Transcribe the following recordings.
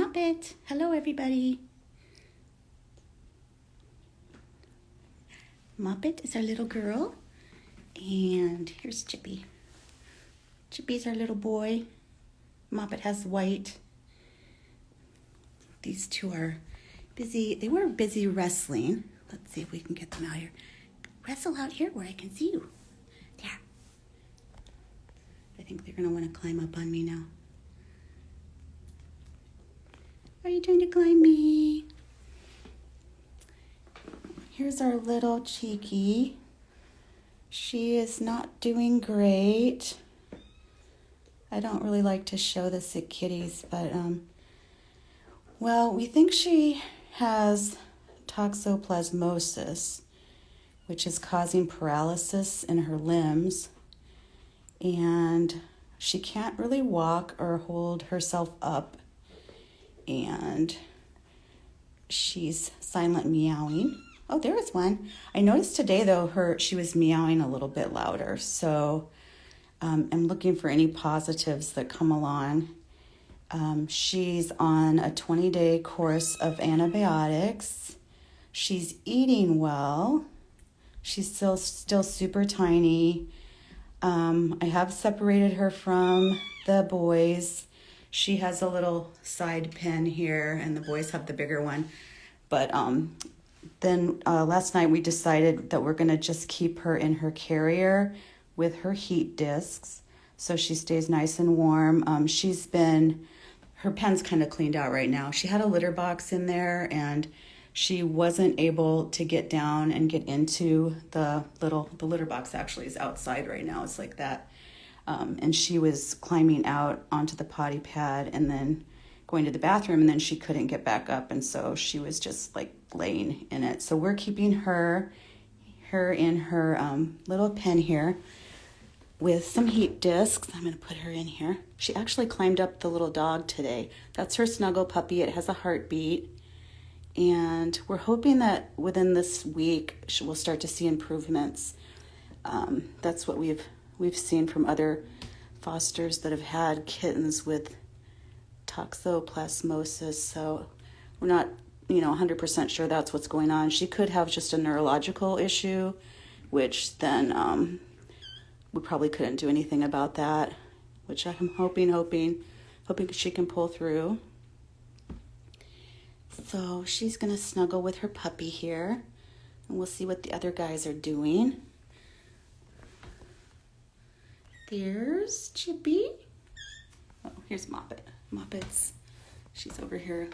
Moppet. Hello, everybody. Moppet is our little girl. And here's Chippy. Chippy's our little boy. Moppet has white. These two are busy. They were busy wrestling. Let's see if we can get them out here. Wrestle out here where I can see you. There. I think they're going to want to climb up on me now. Are you trying to climb me? Here's our little Cheeky. She is not doing great. I don't really like to show this at kitties, but well, we think she has toxoplasmosis, which is causing paralysis in her limbs, and she can't really walk or hold herself up, and she's silent meowing. Oh, there is one. I noticed today, though, she was meowing a little bit louder, so I'm looking for any positives that come along. She's on a 20-day course of antibiotics. She's eating well. She's still super tiny. I have separated her from the boys. She has a little side pen here, and the boys have the bigger one. But then last night we decided that we're going to just keep her in her carrier with her heat discs so she stays nice and warm. Her pen's kind of cleaned out right now. She had a litter box in there, and she wasn't able to get down and get into the litter box. Actually is outside right now. It's like that. And she was climbing out onto the potty pad and then going to the bathroom, and then she couldn't get back up, and so she was just like laying in it. So we're keeping her in her little pen here with some heat discs. I'm going to put her in here. She actually climbed up the little dog today. That's her snuggle puppy. It has a heartbeat, and we're hoping that within this week we'll start to see improvements. That's what we've seen from other fosters that have had kittens with toxoplasmosis, so we're not 100% sure that's what's going on. She could have just a neurological issue, which then we probably couldn't do anything about that, which I'm hoping she can pull through. So she's gonna snuggle with her puppy here, and we'll see what the other guys are doing. There's Chippy. Oh, here's Moppet. She's over here.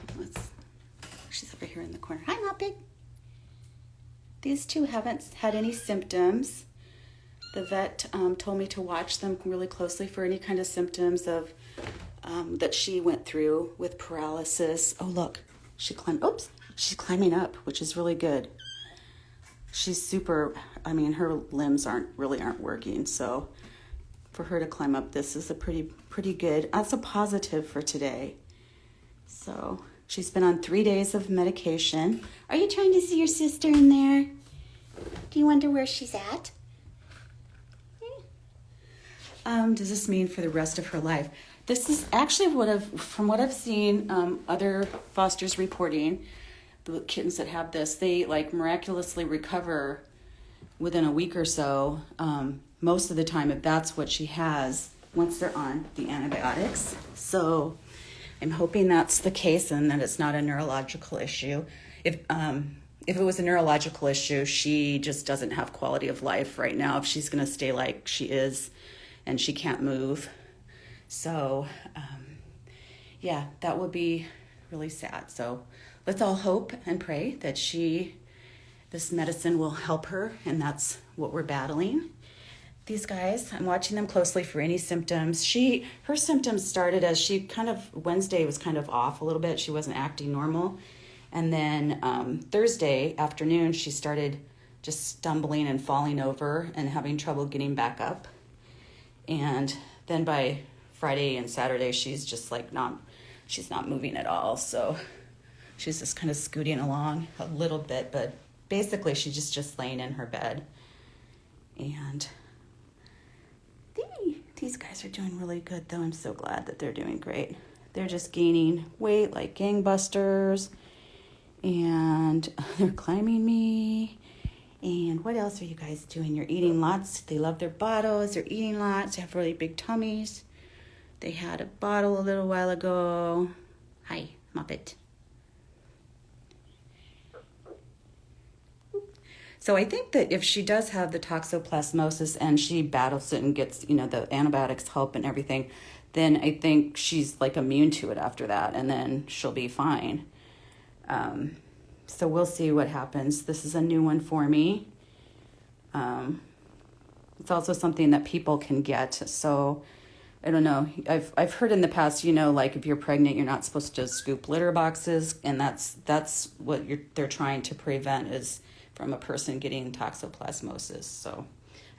She's over here in the corner. Hi, Moppet. These two haven't had any symptoms. The vet told me to watch them really closely for any kind of symptoms of that she went through with paralysis. Oh, look, she's climbing up, which is really good. She's super. Her limbs aren't working, so for her to climb up, this is a pretty good. That's a positive for today. So she's been on 3 days of medication. Are you trying to see your sister in there? Do you wonder where she's at? Does this mean for the rest of her life? This is actually from what I've seen other fosters reporting, the kittens that have this, they miraculously recover within a week or so. Most of the time, if that's what she has, once they're on the antibiotics. So I'm hoping that's the case and that it's not a neurological issue. If it was a neurological issue, she just doesn't have quality of life right now if she's going to stay like she is and she can't move. So, yeah, that would be really sad. So let's all hope and pray that this medicine will help her, and that's what we're battling. These guys, I'm watching them closely for any symptoms. Her symptoms started as Wednesday was kind of off a little bit. She wasn't acting normal. And then Thursday afternoon, she started just stumbling and falling over and having trouble getting back up. And then by Friday and Saturday, she's just she's not moving at all. So she's just kind of scooting along a little bit, but basically she's just laying in her bed. And these guys are doing really good, though. I'm so glad that they're doing great. They're just gaining weight like gangbusters. And they're climbing me. And what else are you guys doing? You're eating lots. They love their bottles. They're eating lots. They have really big tummies. They had a bottle a little while ago. Hi, Muppet. So I think that if she does have the toxoplasmosis and she battles it and gets, the antibiotics help and everything, then I think she's like immune to it after that, and then she'll be fine. So we'll see what happens. This is a new one for me. It's also something that people can get. So I don't know. I've heard in the past, like if you're pregnant, you're not supposed to scoop litter boxes, and that's what they're trying to prevent, is from a person getting toxoplasmosis. So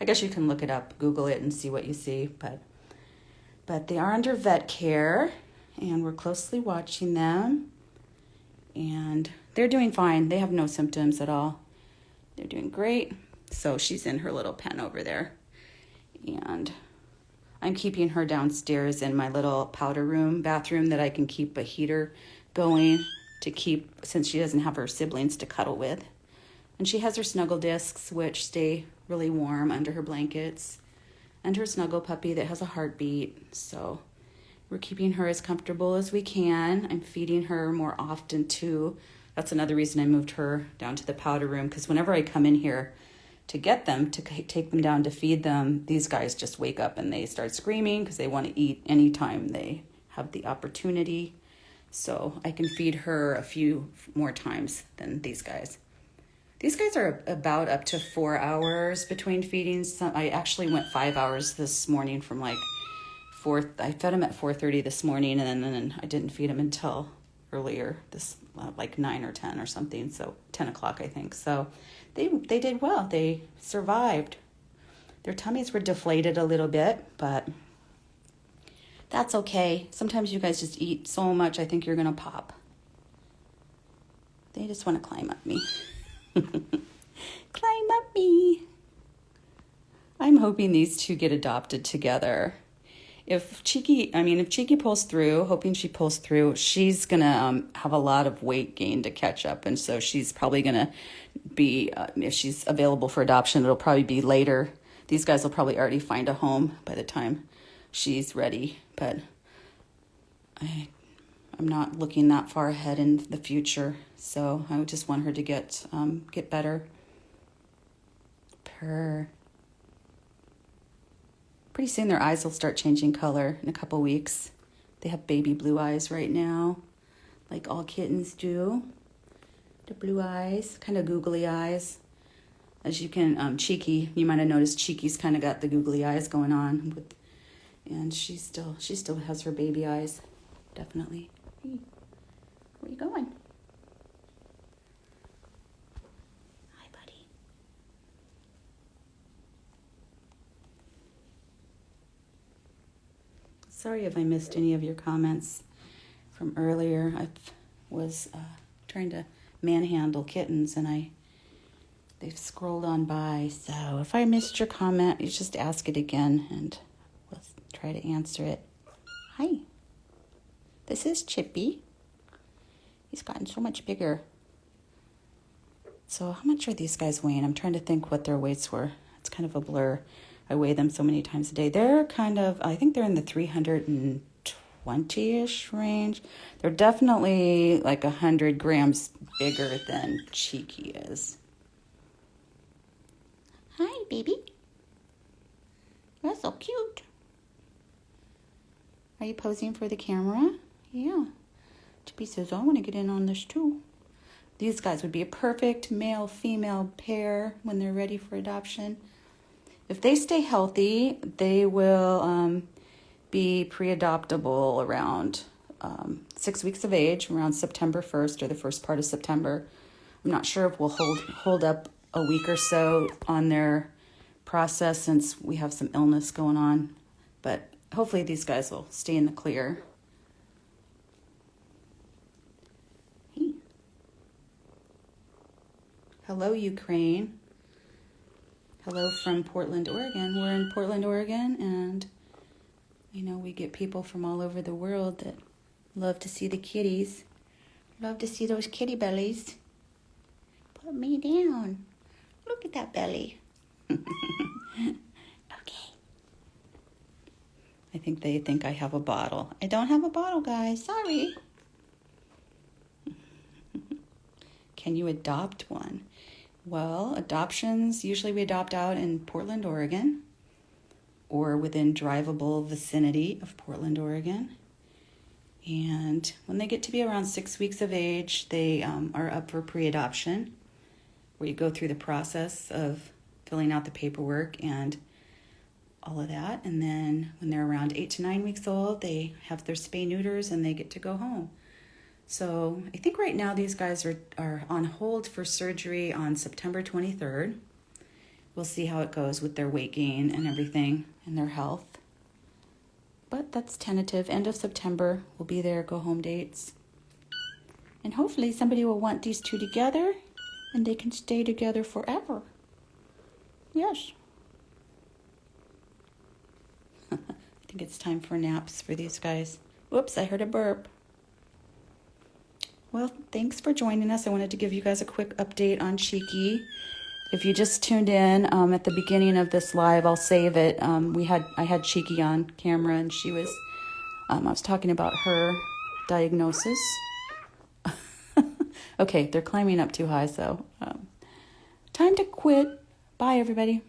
I guess you can look it up, Google it, and see what you see. But they are under vet care, and we're closely watching them. And they're doing fine. They have no symptoms at all. They're doing great. So she's in her little pen over there. And I'm keeping her downstairs in my little powder room, bathroom, that I can keep a heater going since she doesn't have her siblings to cuddle with. And she has her snuggle discs, which stay really warm under her blankets, and her snuggle puppy that has a heartbeat. So we're keeping her as comfortable as we can. I'm feeding her more often too. That's another reason I moved her down to the powder room, because whenever I come in here to get them, to take them down to feed them, these guys just wake up and they start screaming because they want to eat anytime they have the opportunity. So I can feed her a few more times than these guys. These guys are about up to 4 hours between feedings. I actually went 5 hours this morning from I fed him at 4:30 this morning, and then I didn't feed him until earlier, like 9 or 10 or something, so 10 o'clock, I think. So they did well. They survived. Their tummies were deflated a little bit, but that's okay. Sometimes you guys just eat so much, I think you're going to pop. They just want to climb up me. Climb up me. I'm hoping these two get adopted together. If Cheeky pulls through, hoping she pulls through, she's going to have a lot of weight gain to catch up. And so she's probably going to be, if she's available for adoption, it'll probably be later. These guys will probably already find a home by the time she's ready. But I'm not looking that far ahead in the future. So I just want her to get better. Purr. Pretty soon their eyes will start changing color in a couple weeks. They have baby blue eyes right now, like all kittens do. The blue eyes, kind of googly eyes. As you can, Cheeky, you might have noticed Cheeky's kind of got the googly eyes going on. And she still has her baby eyes, definitely. Hey, where are you going? Hi, buddy. Sorry if I missed any of your comments from earlier. I was trying to manhandle kittens, and they've scrolled on by. So if I missed your comment, you just ask it again, and we'll try to answer it. Hi. This is Chippy. He's gotten so much bigger. So how much are these guys weighing? I'm trying to think what their weights were. It's kind of a blur. I weigh them so many times a day. They're I think they're in the 320-ish range. They're definitely like 100 grams bigger than Cheeky is. Hi, baby. You're so cute. Are you posing for the camera? Yeah. Chippy says, I want to get in on this too. These guys would be a perfect male-female pair when they're ready for adoption. If they stay healthy, they will be pre-adoptable around 6 weeks of age, around September 1st or the first part of September. I'm not sure if we'll hold up a week or so on their process since we have some illness going on, but hopefully these guys will stay in the clear. Hey. Hello, Ukraine. Hello from Portland, Oregon. We're in Portland, Oregon, and we get people from all over the world that Love to see the kitties. Love to see those kitty bellies. Put me down. Look at that belly. Okay. I think they think I have a bottle. I don't have a bottle, guys. Sorry. Can you adopt one? Well, adoptions, usually we adopt out in Portland, Oregon, or within drivable vicinity of Portland, Oregon. And when they get to be around 6 weeks of age, they are up for pre-adoption, where you go through the process of filling out the paperwork and all of that. And then when they're around 8 to 9 weeks old, they have their spay neuters and they get to go home. So I think right now these guys are on hold for surgery on September 23rd. We'll see how it goes with their weight gain and everything and their health. But that's tentative. End of September will be their go-home dates. And hopefully somebody will want these two together and they can stay together forever. Yes. I think it's time for naps for these guys. Whoops, I heard a burp. Well, thanks for joining us. I wanted to give you guys a quick update on Cheeky. If you just tuned in at the beginning of this live, I'll save it. I had Cheeky on camera, and she was. I was talking about her diagnosis. Okay, they're climbing up too high, so time to quit. Bye, everybody.